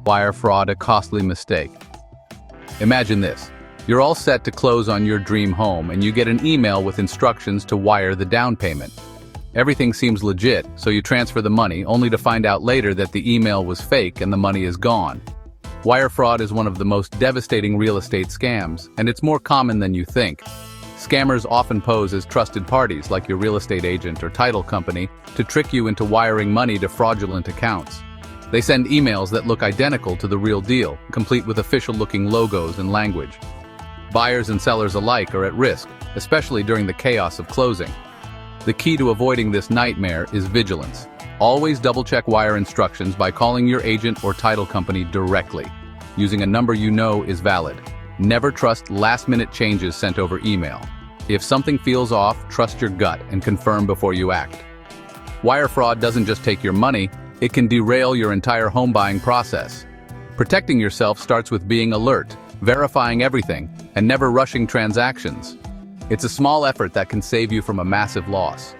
Wire fraud, a costly mistake. Imagine this. You're all set to close on your dream home and you get an email with instructions to wire the down payment. Everything seems legit, so you transfer the money only to find out later that the email was fake and the money is gone. Wire fraud is one of the most devastating real estate scams, and it's more common than you think. Scammers often pose as trusted parties like your real estate agent or title company to trick you into wiring money to fraudulent accounts. They send emails that look identical to the real deal, complete with official-looking logos and language. Buyers and sellers alike are at risk, especially during the chaos of closing. The key to avoiding this nightmare is vigilance. Always double-check wire instructions by calling your agent or title company directly, using a number you know is valid. Never trust last-minute changes sent over email. If something feels off, trust your gut and confirm before you act. Wire fraud doesn't just take your money, it can derail your entire home buying process. Protecting yourself starts with being alert, verifying everything, and never rushing transactions. It's a small effort that can save you from a massive loss.